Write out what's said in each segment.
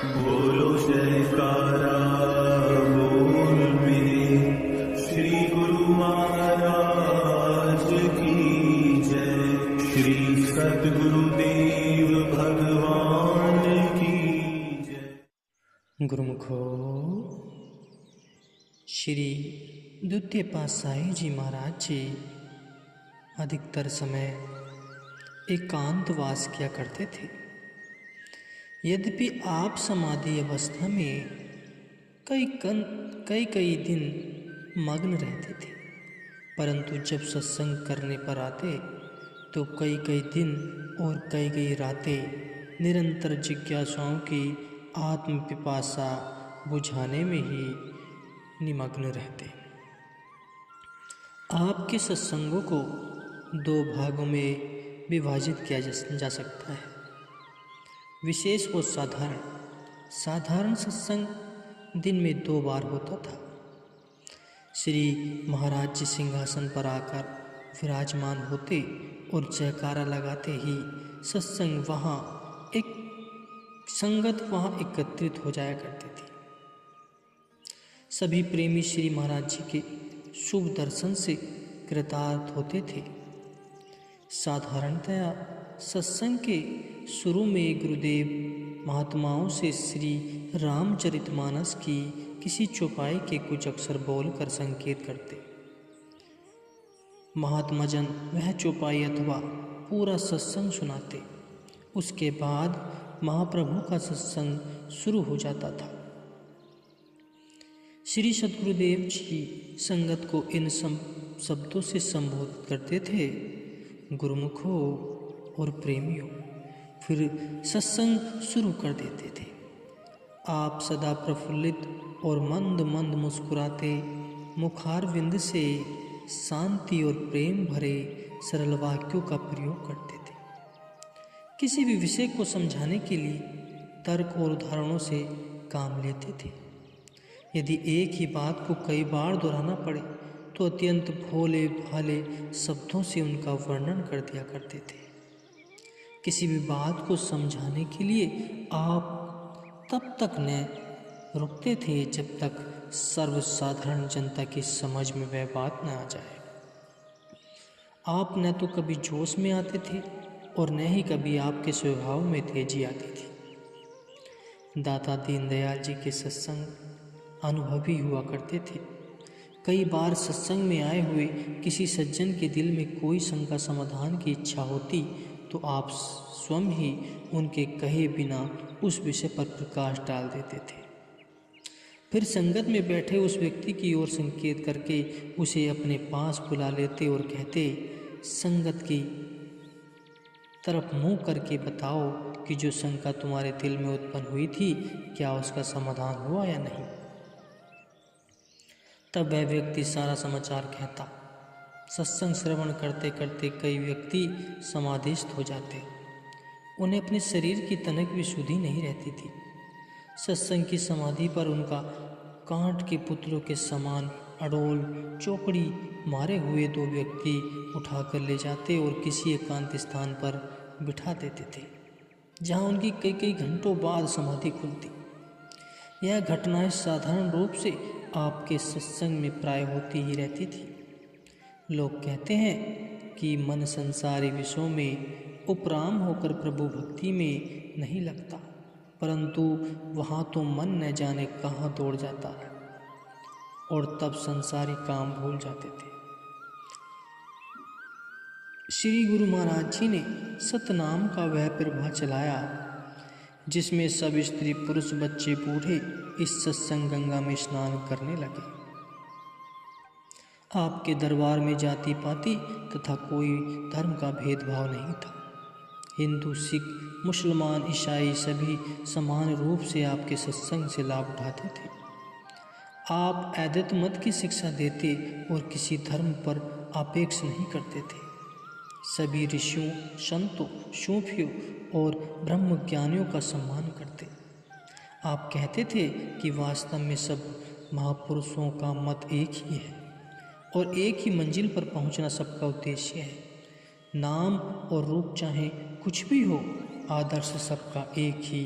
बोलो जयकारा बोल मेरे श्री गुरु महाराज की जय। श्री सद्गुरुदेव भगवान की जय। गुरुमुखो, श्री द्वितीय पातशाही जी महाराज जी अधिकतर समय एकांतवास किया करते थे। यद्यपि आप समाधि अवस्था में कई दिन मग्न रहते थे, परंतु जब सत्संग करने पर आते तो कई दिन और कई रातें निरंतर जिज्ञासाओं की आत्म पिपासा बुझाने में ही निमग्न रहते। आपके सत्संगों को दो भागों में विभाजित किया जा सकता है, विशेष और साधारण। साधारण सत्संग दिन में 2 बार होता था। श्री महाराज जी सिंहासन पर आकर विराजमान होते और जयकारा लगाते ही सत्संग संगत वहाँ एकत्रित हो जाया करती थी। सभी प्रेमी श्री महाराज जी के शुभ दर्शन से कृतार्थ होते थे। साधारणतया सत्संग के शुरू में गुरुदेव महात्माओं से श्री रामचरितमानस की किसी चौपाई के कुछ अक्षर बोलकर संकेत करते। महात्माजन वह चौपाई अथवा पूरा सत्संग सुनाते। उसके बाद महाप्रभु का सत्संग शुरू हो जाता था। श्री सद्गुरुदेव जी संगत को इन शब्दों से संबोधित करते थे, गुरुमुखों और प्रेमियों। फिर सत्संग शुरू कर देते थे। आप सदा प्रफुल्लित और मंद मंद मुस्कुराते मुखारविंद से शांति और प्रेम भरे सरल वाक्यों का प्रयोग करते थे। किसी भी विषय को समझाने के लिए तर्क और उदाहरणों से काम लेते थे। यदि एक ही बात को कई बार दोहराना पड़े तो अत्यंत भोले भाले शब्दों से उनका वर्णन कर दिया करते थे। किसी भी बात को समझाने के लिए आप तब तक न रुकते थे जब तक सर्वसाधारण जनता की समझ में वह बात न आ जाए। आप न तो कभी जोश में आते थे और न ही कभी आपके स्वभाव में तेजी आती थी। दाता दीनदयाल जी के सत्संग अनुभवी हुआ करते थे। कई बार सत्संग में आए हुए किसी सज्जन के दिल में कोई शंका समाधान की इच्छा होती तो आप स्वयं ही उनके कहे बिना उस विषय पर प्रकाश डाल देते थे। फिर संगत में बैठे उस व्यक्ति की ओर संकेत करके उसे अपने पास बुला लेते और कहते, संगत की तरफ मुंह करके बताओ कि जो शंका तुम्हारे दिल में उत्पन्न हुई थी, क्या उसका समाधान हुआ या नहीं। तब वह व्यक्ति सारा समाचार कहता। सत्संग श्रवण करते करते कई व्यक्ति समाधिस्थ हो जाते। उन्हें अपने शरीर की तनक भी सुधि नहीं रहती थी। सत्संग की समाधि पर उनका कांट के पुतलों के समान अडोल चौकड़ी मारे हुए 2 व्यक्ति उठाकर ले जाते और किसी एकांत स्थान पर बिठा देते थे, जहाँ उनकी कई घंटों बाद समाधि खुलती। यह घटनाएं साधारण रूप से आपके सत्संग में प्राय होती ही रहती थी। लोग कहते हैं कि मन संसारी विषयों में उपराम होकर प्रभु भक्ति में नहीं लगता, परंतु वहाँ तो मन न जाने कहाँ दौड़ जाता है और तब संसारी काम भूल जाते थे। श्री गुरु महाराज जी ने सतनाम का वह प्रवाह चलाया जिसमें सब स्त्री पुरुष बच्चे बूढ़े इस सत्संग गंगा में स्नान करने लगे। आपके दरबार में जाति पाति तथा कोई धर्म का भेदभाव नहीं था। हिंदू, सिख, मुसलमान, ईसाई सभी समान रूप से आपके सत्संग से लाभ उठाते थे। आप अद्वैत मत की शिक्षा देते और किसी धर्म पर आपेक्ष नहीं करते थे। सभी ऋषियों, संतों, सूफियों और ब्रह्मज्ञानियों का सम्मान करते। आप कहते थे कि वास्तव में सब महापुरुषों का मत एक ही है और एक ही मंजिल पर पहुंचना सबका उद्देश्य है। नाम और रूप चाहे कुछ भी हो, आदर्श सबका एक ही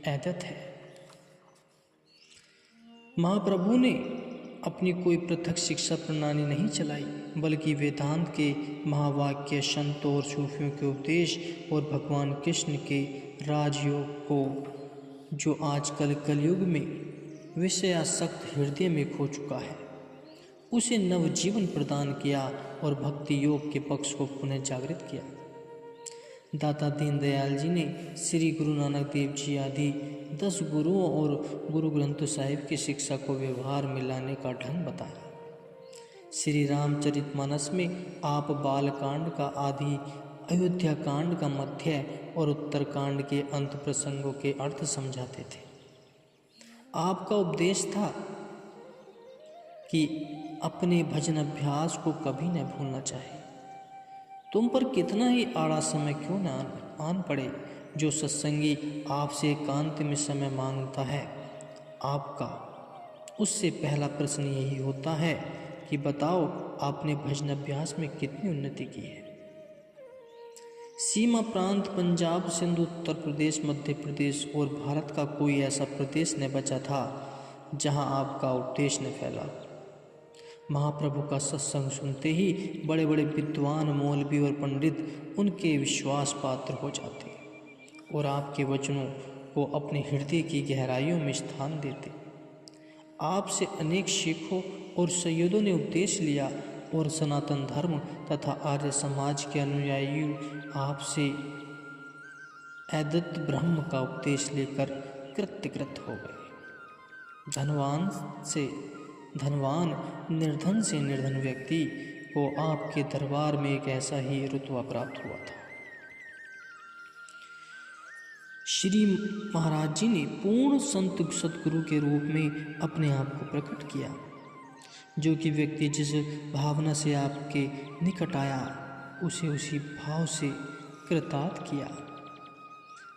अद्वैत है। महाप्रभु ने अपनी कोई पृथक शिक्षा प्रणाली नहीं चलाई, बल्कि वेदांत के महावाक्य, संतों और सूफियों के उपदेश और भगवान कृष्ण के राजयोग को, जो आजकल कलयुग में विषयासक्त हृदय में खो चुका है, उसे नवजीवन प्रदान किया और भक्ति योग के पक्ष को पुनः जागृत किया। दाता दीनदयाल जी ने श्री गुरु नानक देव जी आदि 10 गुरुओं और गुरु ग्रंथ साहिब की शिक्षा को व्यवहार में लाने का ढंग बताया। श्री रामचरितमानस में आप बालकांड का आदि, अयोध्या कांड का मध्य और उत्तरकांड के अंत प्रसंगों के अर्थ समझाते थे। आपका उपदेश था कि अपने भजन अभ्यास को कभी न भूलना चाहिए। तुम पर कितना ही आड़ा समय क्यों न आन पड़े, जो सत्संगी आपसे एकांत में समय मांगता है, आपका उससे पहला प्रश्न यही होता है कि बताओ आपने भजन अभ्यास में कितनी उन्नति की है। सीमा प्रांत पंजाब, सिंध, उत्तर प्रदेश, मध्य प्रदेश और भारत का कोई ऐसा प्रदेश न बचा था जहां आपका उपदेश न फैला। महाप्रभु का सत्संग सुनते ही बड़े बड़े विद्वान, मौलवी और पंडित उनके विश्वास पात्र हो जाते और आपके वचनों को अपने हृदय की गहराइयों में स्थान देते। आपसे अनेक शेखों और सैयदों ने उपदेश लिया और सनातन धर्म तथा आर्य समाज के अनुयायी आपसे अद्वैत ब्रह्म का उपदेश लेकर कृतकृत हो गए। धनवान निर्धन से निर्धन व्यक्ति को आपके दरबार में एक ऐसा ही रुतबा प्राप्त हुआ था। श्री महाराज जी ने पूर्ण संत सतगुरु के रूप में अपने आप को प्रकट किया। जो कि व्यक्ति जिस भावना से आपके निकट आया, उसे उसी भाव से कृतार्थ किया।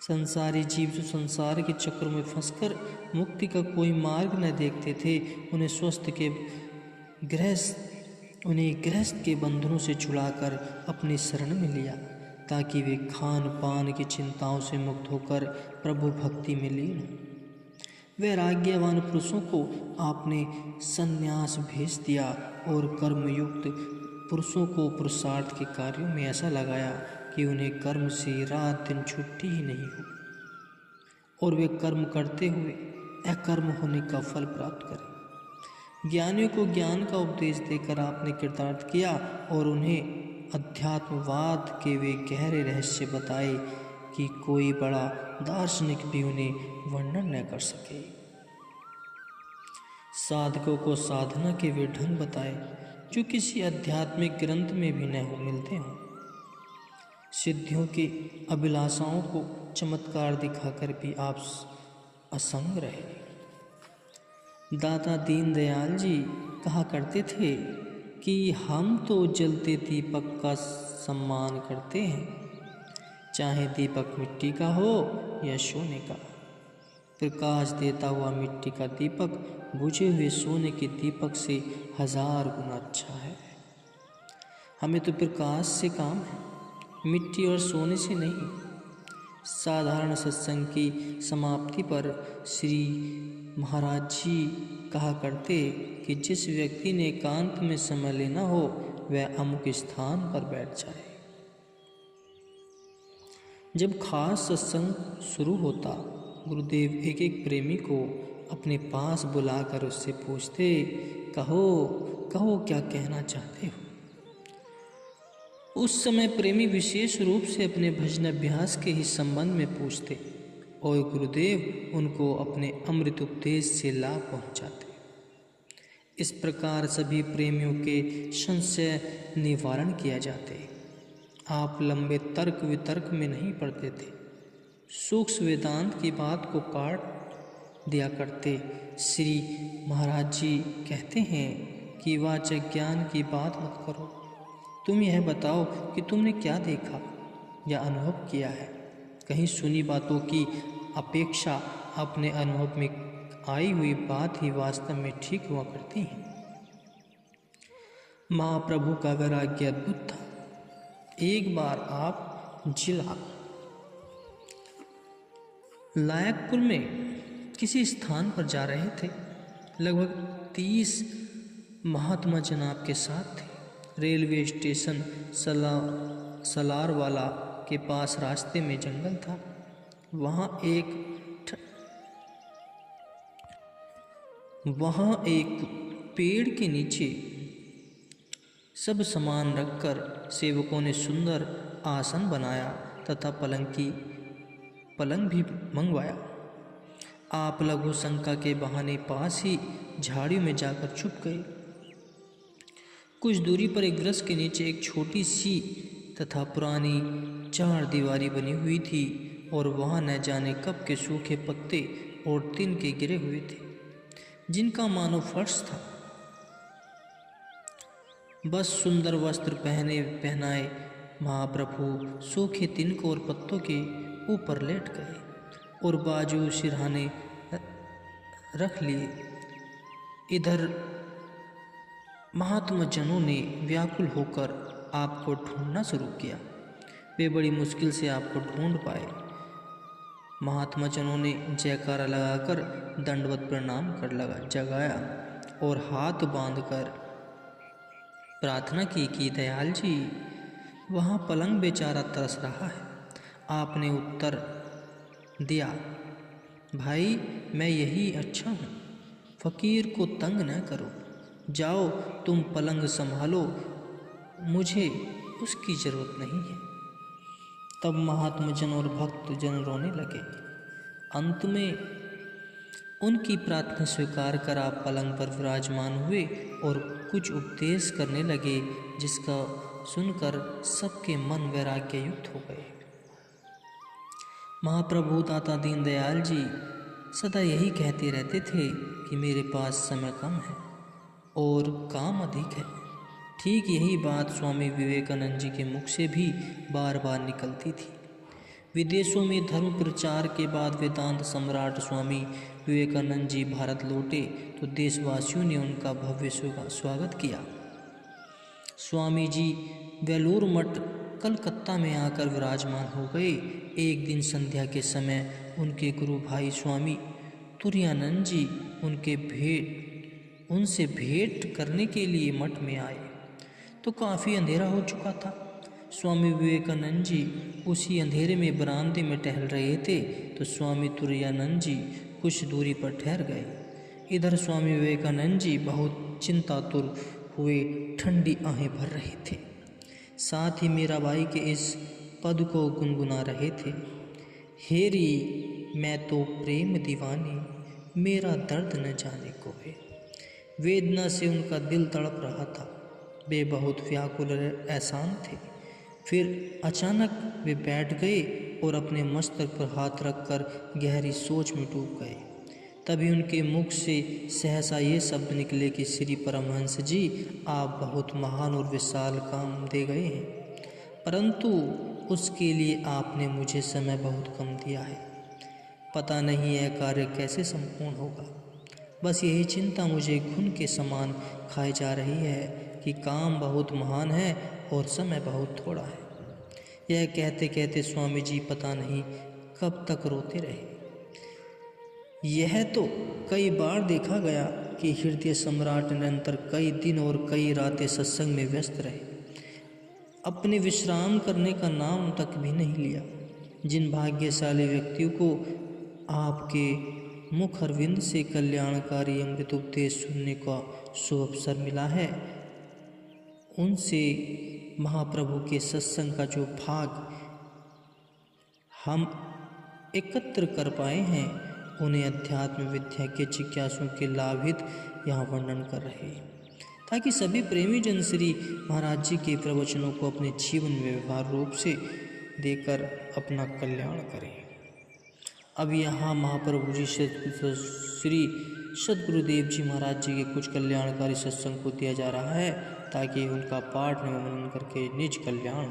संसारी जीव जो संसार के चक्र में फंसकर मुक्ति का कोई मार्ग न देखते थे, उन्हें गृहस्थ के बंधनों से छुड़ाकर अपनी शरण में लिया, ताकि वे खान पान की चिंताओं से मुक्त होकर प्रभु भक्ति में लीन हों। वैराग्यवान पुरुषों को आपने संन्यास भेज दिया और कर्मयुक्त पुरुषों को पुरुषार्थ के कार्यों में ऐसा लगाया कि उन्हें कर्म से रात दिन छुट्टी ही नहीं हो और वे कर्म करते हुए अकर्म होने का फल प्राप्त करें। ज्ञानियों को ज्ञान का उपदेश देकर आपने कृतार्थ किया और उन्हें अध्यात्मवाद के वे गहरे रहस्य बताए कि कोई बड़ा दार्शनिक भी उन्हें वर्णन न कर सके। साधकों को साधना के वे ढंग बताए जो किसी आध्यात्मिक ग्रंथ में भी न मिलते हों। सिद्धियों की अभिलाषाओं को चमत्कार दिखाकर भी आप असंग रहे। दाता दीनदयाल जी कहा करते थे कि हम तो जलते दीपक का सम्मान करते हैं, चाहे दीपक मिट्टी का हो या सोने का। प्रकाश देता हुआ मिट्टी का दीपक बुझे हुए सोने के दीपक से 1000 गुना अच्छा है। हमें तो प्रकाश से काम है, मिट्टी और सोने से नहीं। साधारण सत्संग की समाप्ति पर श्री महाराज जी कहा करते कि जिस व्यक्ति ने एकांत में समय लेना हो, वह अमुक स्थान पर बैठ जाए। जब खास सत्संग शुरू होता, गुरुदेव एक एक प्रेमी को अपने पास बुलाकर उससे पूछते, कहो कहो क्या कहना चाहते हो। उस समय प्रेमी विशेष रूप से अपने भजन अभ्यास के ही संबंध में पूछते और गुरुदेव उनको अपने अमृत उपदेश से लाभ पहुंचाते। इस प्रकार सभी प्रेमियों के संशय निवारण किया जाते। आप लंबे तर्क वितर्क में नहीं पड़ते थे, सूक्ष्म वेदांत की बात को काट दिया करते। श्री महाराज जी कहते हैं कि वाचक ज्ञान की बात मत करो, तुम यह बताओ कि तुमने क्या देखा या अनुभव किया है। कहीं सुनी बातों की अपेक्षा अपने अनुभव में आई हुई बात ही वास्तव में ठीक हुआ करती है। महाप्रभु का वैराग्य अद्भुत था। एक बार आप जिला लायकपुर में किसी स्थान पर जा रहे थे। लगभग 30 महात्मा जन आपके साथ थे। रेलवे स्टेशन सलारवाला के पास रास्ते में जंगल था। वहाँ एक पेड़ के नीचे सब सामान रखकर सेवकों ने सुंदर आसन बनाया तथा पलंग भी मंगवाया। आप लघु शंका के बहाने पास ही झाड़ियों में जाकर छुप गए। कुछ दूरी पर एक वृक्ष के नीचे एक छोटी सी तथा पुरानी 4 दीवारी बनी हुई थी और वहाँ न जाने कब के सूखे पत्ते और तिनके गिरे हुए थे, जिनका मानो फर्श था। बस सुंदर वस्त्र पहनाए महाप्रभु सूखे तिनकों और पत्तों के ऊपर लेट गए और बाजू सिरहाने रख लिए। इधर महात्मा जनों ने व्याकुल होकर आपको ढूंढना शुरू किया। वे बड़ी मुश्किल से आपको ढूंढ पाए। महात्मा जनों ने जयकारा लगाकर दंडवत प्रणाम कर जगाया और हाथ बांधकर प्रार्थना की कि दयाल जी, वहाँ पलंग बेचारा तरस रहा है। आपने उत्तर दिया, भाई मैं यही अच्छा हूँ, फकीर को तंग न करो, जाओ तुम पलंग संभालो, मुझे उसकी ज़रूरत नहीं है। तब महात्मा जन और भक्त जन रोने लगे। अंत में उनकी प्रार्थना स्वीकार कर आप पलंग पर विराजमान हुए और कुछ उपदेश करने लगे, जिसका सुनकर सबके मन वैराग्य युक्त हो गए। महाप्रभु दाता दीनदयाल जी सदा यही कहते रहते थे कि मेरे पास समय कम है और काम अधिक है। ठीक यही बात स्वामी विवेकानंद जी के मुख से भी बार बार निकलती थी। विदेशों में धर्म प्रचार के बाद वेदांत सम्राट स्वामी विवेकानंद जी भारत लौटे तो देशवासियों ने उनका भव्य स्वागत किया। स्वामी जी वेलूर मठ कलकत्ता में आकर विराजमान हो गए। एक दिन संध्या के समय उनके गुरु भाई स्वामी तुरायानंद जी उनसे भेंट करने के लिए मठ में आए तो काफ़ी अंधेरा हो चुका था। स्वामी विवेकानंद जी उसी अंधेरे में बरामदे में टहल रहे थे तो स्वामी तुरायानंद जी कुछ दूरी पर ठहर गए। इधर स्वामी विवेकानंद जी बहुत चिंतातुर हुए ठंडी आहें भर रहे थे। साथ ही मीराबाई के इस पद को गुनगुना रहे थे, हेरी मैं तो प्रेम दीवानी, मेरा दर्द न जाने को है। वेदना से उनका दिल तड़प रहा था। वे बहुत व्याकुल एहसान थे। फिर अचानक वे बैठ गए और अपने मस्तक पर हाथ रखकर गहरी सोच में डूब गए। तभी उनके मुख से सहसा ये शब्द निकले कि श्री परमहंस जी, आप बहुत महान और विशाल काम दे गए हैं, परंतु उसके लिए आपने मुझे समय बहुत कम दिया है। पता नहीं यह कार्य कैसे संपूर्ण होगा। बस यही चिंता मुझे खून के समान खाई जा रही है कि काम बहुत महान है और समय बहुत थोड़ा है। यह कहते कहते स्वामी जी पता नहीं कब तक रोते रहे। यह तो कई बार देखा गया कि हृदय सम्राट निरंतर कई दिन और कई रातें सत्संग में व्यस्त रहे, अपने विश्राम करने का नाम तक भी नहीं लिया। जिन भाग्यशाली व्यक्तियों को आपके मुख अरविंद से कल्याणकारी अमृत उपदेश सुनने का शुभ अवसर मिला है, उनसे महाप्रभु के सत्संग का जो भाग हम एकत्र कर पाए हैं, उन्हें अध्यात्म विद्या के जिज्ञासुओं के लाभित यहाँ वर्णन कर रहे हैं, ताकि सभी प्रेमी जन श्री महाराज जी के प्रवचनों को अपने जीवन में व्यवहार रूप से देकर अपना कल्याण करें। अब यहाँ महाप्रभु जी श्री सद्गुरुदेव जी महाराज जी के कुछ कल्याणकारी सत्संग को दिया जा रहा है, ताकि उनका पाठ एवं मनन करके निज कल्याण